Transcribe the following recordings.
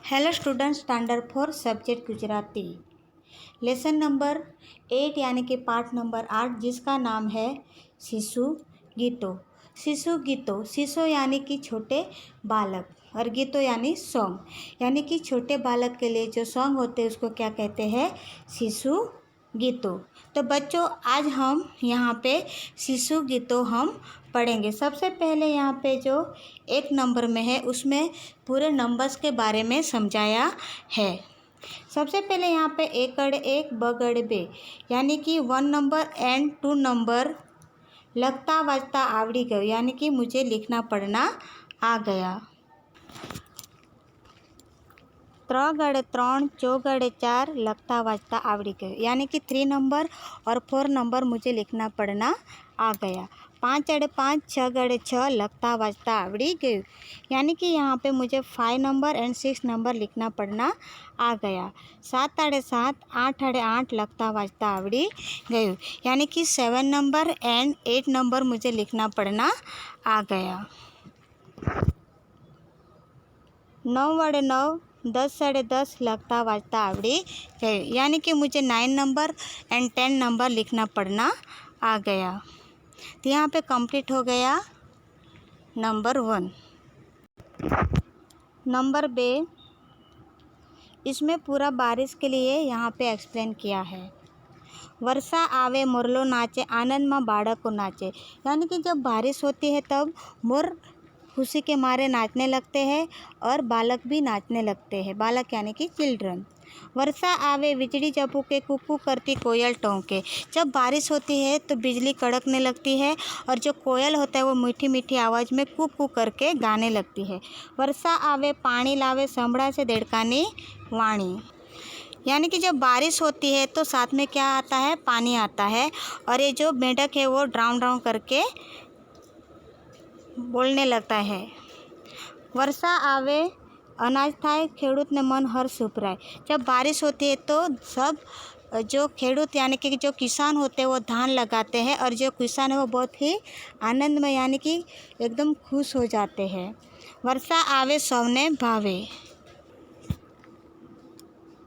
Hello student, standard 4 subject Gujarati lesson number 8 यानी कि part number 8 जिसका नाम है शिशु गीतो। शिशु गीतो, शिशु यानी कि छोटे बालक और गीतो यानी सॉन्ग, यानी कि छोटे बालक के लिए जो सॉन्ग होते हैं उसको क्या कहते हैं? शिशु गीतो। तो बच्चों आज हम यहाँ पे शिशु गीतो हम पढ़ेंगे। सबसे पहले यहाँ पे जो एक नंबर में है उसमें पूरे नंबर्स के बारे में समझाया है। सबसे पहले यहाँ पे एकड़ एक बगड़ बे यानी कि 1 नंबर एंड 2 नंबर लगता वाजता आवड़ी गयो, यानी कि मुझे लिखना पढ़ना आ गया। 3 गड़े 3 4 गड़े 4 लगता वाजता आवड़ी गयो, यानी कि 3 नंबर और 4 नंबर मुझे लिखना पढ़ना आ गया। 5 अड़े 5 6 गड़े 6 लगता वाजता आवड़ी गयो, यानी कि यहाँ पे मुझे 5 नंबर एंड 6 नंबर लिखना पढ़ना आ गया। 7 अड़े 7 8 अड़े 8 लगता वाजता आवड़ी गयो, यानी कि 7 नंबर एंड 8 नंबर मुझे लिखना पढ़ना आ गया। 9 अड़े 9 10 अड़े 10 लगता वाजता आवड़ी गयो, यानी कि मुझे 9 नंबर एंड 10 नंबर लिखना पढ़ना आ गया। तो यहाँ पे कंप्लीट हो गया नंबर 1। नंबर बे, इसमें पूरा बारिश के लिए यहाँ पे एक्सप्लेन किया है। वर्षा आवे मोरलो नाचे आनंद में बालको नाचे, यानी कि जब बारिश होती है तब मोर खुशी के मारे नाचने लगते हैं और बालक भी नाचने लगते हैं। बालक यानी कि चिल्ड्रन। वर्षा आवे बिजली चमके कुकू करती कोयल टोंके, जब बारिश होती है तो बिजली कड़कने लगती है और जो कोयल होता है वो मीठी मीठी आवाज़ में कुक कुक करके गाने लगती है। वर्षा आवे पानी लावे संभड़ा से देड़कानी वाणी, यानी कि जब बारिश होती है तो साथ में क्या आता है? पानी आता है और ये जो मेढक है वो ड्राउं ड्राउं करके बोलने लगता है। वर्षा आवे अनाज थाय खेडूत ने मन हर्ष उपराय, जब बारिश होती है तो सब जो खेडूत यानी कि जो किसान होते हैं वो धान लगाते हैं और जो किसान है वो बहुत ही आनंद में यानी कि एकदम खुश हो जाते हैं। वर्षा आवे सौने भावे,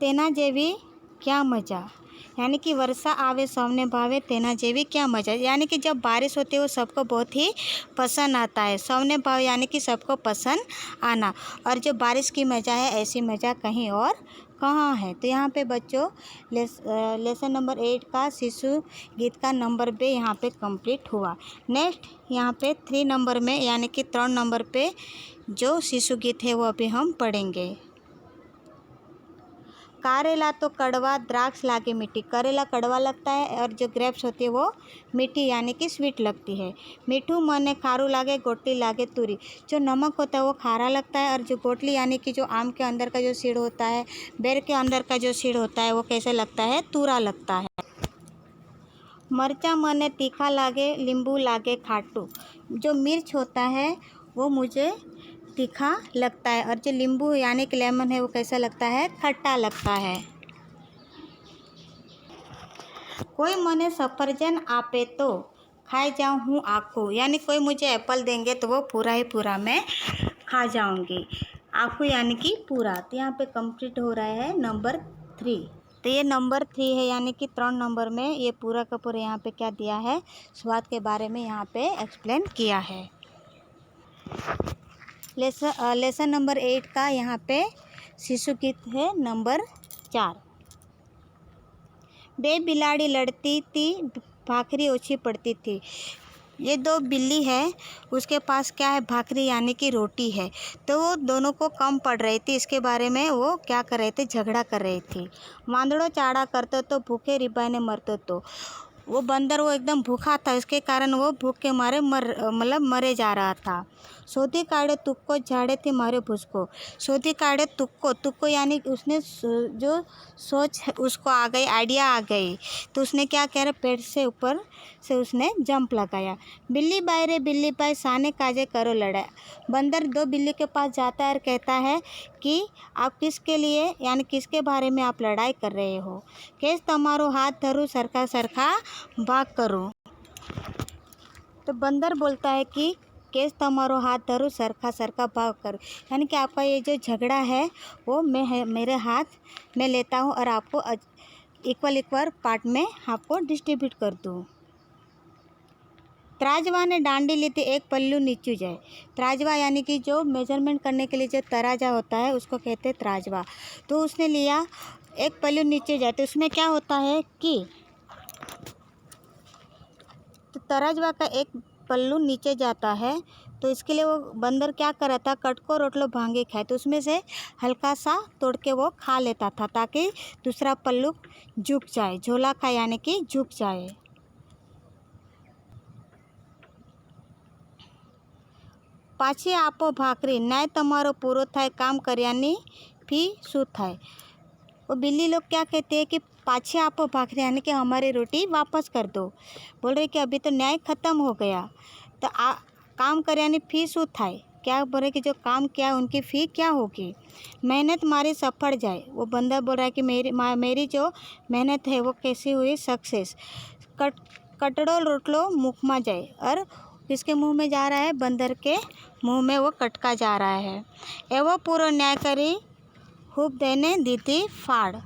तेना जेवी क्या मज़ा, यानी कि वर्षा आवे सौने भावे तेना जेवी क्या मज़ा, यानी कि जब बारिश होती है वो सबको बहुत ही पसंद आता है। सौने भाव यानी कि सबको पसंद आना, और जो बारिश की मज़ा है ऐसी मज़ा कहीं और कहाँ है। तो यहाँ पे बच्चों लेसन नंबर 8 का शिशु गीत का नंबर पे यहाँ पे कंप्लीट हुआ। नेक्स्ट यहाँ पे 3 नंबर में यानी कि 3 नंबर पे जो शिशु गीत है वो अभी हम पढ़ेंगे। करेला तो कड़वा द्राक्ष लागे मीठी, करेला कड़वा लगता है और जो ग्रेप्स होती है वो मीठी यानी कि स्वीट लगती है। मीठू मने खारू लागे गोटली लागे तुरी, जो नमक होता है वो खारा लगता है और जो गोटली यानी कि जो आम के अंदर का जो सीड होता है, बेर के अंदर का जो सीड होता है वो कैसे लगता है? तूरा लगता है। मरचा मने तीखा लागे नींबू लागे खाटू, जो मिर्च होता है वो मुझे तीखा लगता है और जो नींबू यानी कि लेमन है वो कैसा लगता है? खट्टा लगता है। कोई मने सफरजन आपे तो खाए जाऊँ हूँ आखू, यानी कोई मुझे एप्पल देंगे तो वो पूरा ही पूरा मैं खा जाऊँगी। आखू यानी कि पूरा। तो यहाँ पे कंप्लीट हो रहा है नंबर 3। तो ये नंबर 3 है, यानी कि 3 नंबर में ये पूरा का पूरा यहाँ पे क्या दिया है? स्वाद के बारे में यहाँ पे एक्सप्लेन किया है। लेसन नंबर 8 का यहाँ पे शिशु गीत है नंबर 4। बे बिलाड़ी लड़ती थी भाखरी ओछी पड़ती थी, ये 2 बिल्ली है उसके पास क्या है? भाखरी यानी कि रोटी है, तो वो दोनों को कम पड़ रही थी, इसके बारे में वो क्या कर रहे थे? झगड़ा कर रही थी। वांदड़ो चाड़ा करतो तो भूखे रिबाई ने मरतो तो, वो बंदर वो एकदम भूखा था, इसके कारण वो भूख के मारे मरे जा रहा था। सोधी काढ़े तुक्को झाड़े थी मारे भूसको, सोधी काढ़े तुक्को, तुक्को यानी उसने जो सोच उसको आ गई, आइडिया आ गई, तो उसने क्या कह रहे? पेड़ से ऊपर से उसने जंप लगाया। बिल्ली बाई रे बिल्ली बाई साने काजे करो लड़ाई, बंदर 2 बिल्ली के पास जाता है और कहता है कि आप किसके लिए यानी किसके बारे में आप लड़ाई कर रहे हो? केस तमारो हाथ धरू सरखा सरखा भाग करो, तो बंदर बोलता है कि केस तमारो हाथ धरो सरखा सरखा भाग करो, यानी कि आपका ये जो झगड़ा है वो मेरे हाथ में लेता हूँ और आपको इक्वल इक्वल पार्ट में आपको डिस्ट्रीब्यूट कर दूँ। त्राजवा ने डांडी ली थी, एक पल्लू नीचू जाए। त्राजवा यानी कि जो मेजरमेंट करने के लिए जो तराजा होता है उसको कहते हैं त्राजवा। तो उसने लिया, एक पल्लू नीचे जाए, तो उसमें क्या होता है कि तो तराजवा का एक पल्लू नीचे जाता है, तो इसके लिए वो बंदर क्या कर रहा था, कटको रोटलो भांगे खाए, तो उसमें से हल्का सा तोड़ के वो खा लेता था ताकि दूसरा पल्लू झुक जाए। झोला खा यानी कि झुक जाए। पाछी आपो भाकरी न्याय तमारो पूरो थाय, काम करयानी फी शू थाय। वो बिल्ली लोग क्या कहते हैं कि पाछे आपो भाकरी यानी कि हमारी रोटी वापस कर दो। बोल रहे कि अभी तो न्याय ख़त्म हो गया, तो काम करयानी फी शू थाय, क्या बोल रहे कि जो काम किया उनकी फ़ी क्या होगी। मेहनत मारी सफल जाए। वो बंदर बोल रहा है कि मेरी जो मेहनत है वो कैसी हुई, सक्सेस। कटड़ो रोटलो मुख में जाए, और किसके मुंह में जा रहा है, बंदर के मुंह में वो कटका जा रहा है। एवो पूरो न्याय करी खूब देने दी थी फाड़।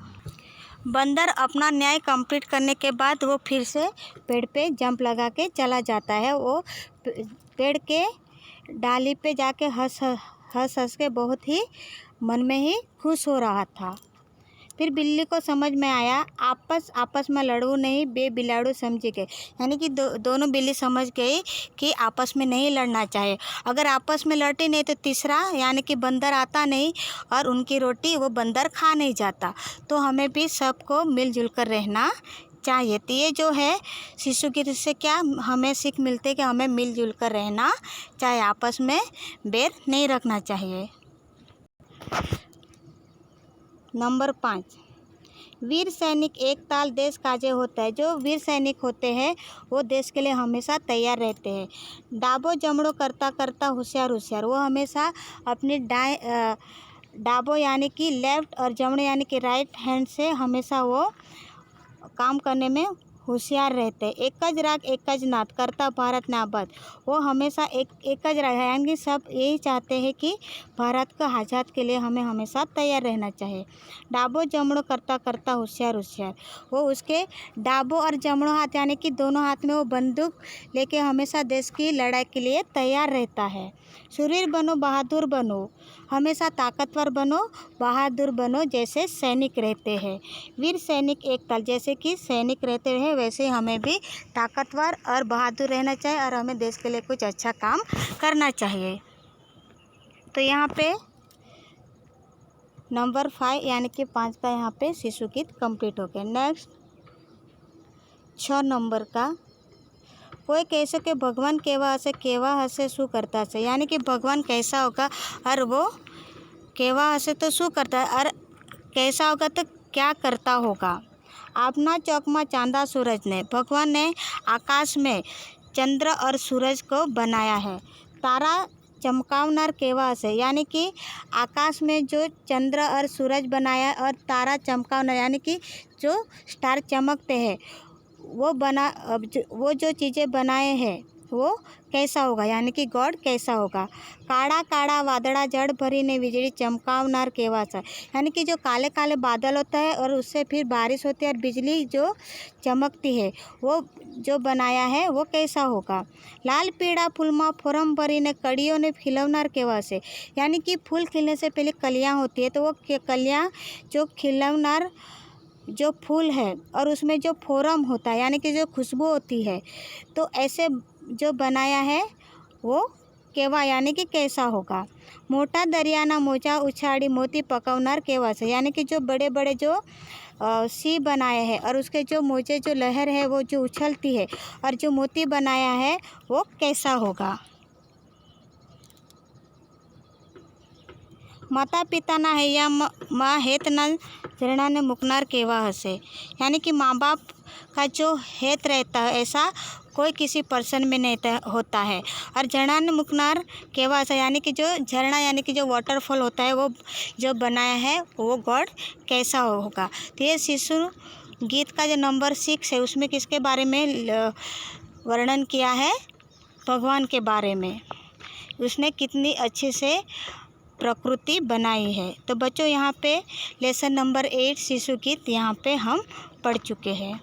बंदर अपना न्याय कंप्लीट करने के बाद वो फिर से पेड़ पे जंप लगा के चला जाता है। वो पेड़ के डाली पे जाके हंस के बहुत ही मन में ही खुश हो रहा था। फिर बिल्ली को समझ में आया, आपस में लड़ू नहीं, बे बिलाड़ू समझ गए, यानी कि दोनों बिल्ली समझ गई कि आपस में नहीं लड़ना चाहिए। अगर आपस में लड़ती नहीं तो तीसरा यानी कि बंदर आता नहीं और उनकी रोटी वो बंदर खा नहीं जाता। तो हमें भी सबको मिलजुल कर रहना चाहिए। तो ये जो है शिशु गीत से क्या हमें सीख मिलती है कि हमें मिलजुल कर रहना चाहिए, आपस में बैर नहीं रखना चाहिए। नंबर 5, वीर सैनिक एक ताल देश काजे होता है। जो वीर सैनिक होते हैं वो देश के लिए हमेशा तैयार रहते हैं। डाबो जमड़ो करता करता होशियार होशियार, वो हमेशा अपनी डाबो यानी कि लेफ्ट और जमड़ो यानी कि राइट हैंड से हमेशा वो काम करने में होशियार रहते हैं। एकज राग एकज नाथ करता भारत ने आबाद, वो हमेशा एकज राग यानी कि सब यही चाहते हैं कि भारत को आज़ाद के लिए हमें हमेशा तैयार रहना चाहिए। डाबो जमड़ो करता करता होशियार होशियार, वो उसके डाबो और जमड़ो हाथ यानी कि दोनों हाथ में वो बंदूक लेके हमेशा देश की लड़ाई के लिए तैयार रहता है। शूरवीर बनो बहादुर बनो, हमेशा ताकतवर बनो बहादुर बनो जैसे सैनिक रहते हैं। वीर सैनिक एक ताल, जैसे कि सैनिक रहते हैं वैसे हमें भी ताकतवर और बहादुर रहना चाहिए और हमें देश के लिए कुछ अच्छा काम करना चाहिए। तो यहाँ पे नंबर 5 यानी कि 5 का यहाँ पे शिशु गीत कंप्लीट हो गया। नेक्स्ट 6 नंबर का, कोई कैसे के भगवान केवा हसे शू करता है, यानी कि भगवान कैसा होगा और वो केवा हसे तो शू करता है, और कैसा होगा तो क्या करता होगा। आपना चौक में चांदा सूरज ने, भगवान ने आकाश में चंद्र और सूरज को बनाया है। तारा चमकावनार केवा से, यानी कि आकाश में जो चंद्र और सूरज बनाया और तारा चमकावनार यानी कि जो स्टार चमकते हैं वो जो चीज़ें बनाए हैं वो कैसा होगा, यानी कि गॉड कैसा होगा। काड़ा काड़ा वादड़ा जड़ भरी ने बिजली चमकावनार केवा सा, यानी कि जो काले काले बादल होता है और उससे फिर बारिश होती है और बिजली जो चमकती है वो जो बनाया है वो कैसा होगा। लाल पीड़ा फूलमा फोरम भरी ने कड़ियों ने खिलवनार केवा से, यानी कि फूल खिलने से पहले कलियाँ होती है तो वो कलियाँ जो खिलवनार जो फूल है और उसमें जो फोरम होता है यानी कि जो खुशबू होती है, तो ऐसे जो बनाया है वो केवा यानी कि कैसा होगा। मोटा दरियाना मोजा उछाड़ी मोती पकवनार केवा से, यानी कि जो बड़े बड़े जो सी बनाए हैं और उसके जो मोजे जो लहर है वो जो उछलती है और जो मोती बनाया है वो कैसा होगा। माता पिता ना है या माँ हेत न झरना ने मुकनार केवा हसे, यानी कि माँ बाप का जो हेत रहता है ऐसा कोई किसी पर्सन में नहीं होता है। और झरना ने मुकनार केवा हसे, यानी कि जो झरना यानी कि जो वाटरफॉल होता है वो जो बनाया है वो गॉड कैसा होगा। तो ये शिशु गीत का जो नंबर 6 है उसमें किसके बारे में वर्णन किया है, भगवान के बारे में। उसने कितनी अच्छे से प्रकृति बनाई है। तो बच्चों यहाँ पे लेसन नंबर 8 शिशु गीत यहाँ पे हम पढ़ चुके हैं।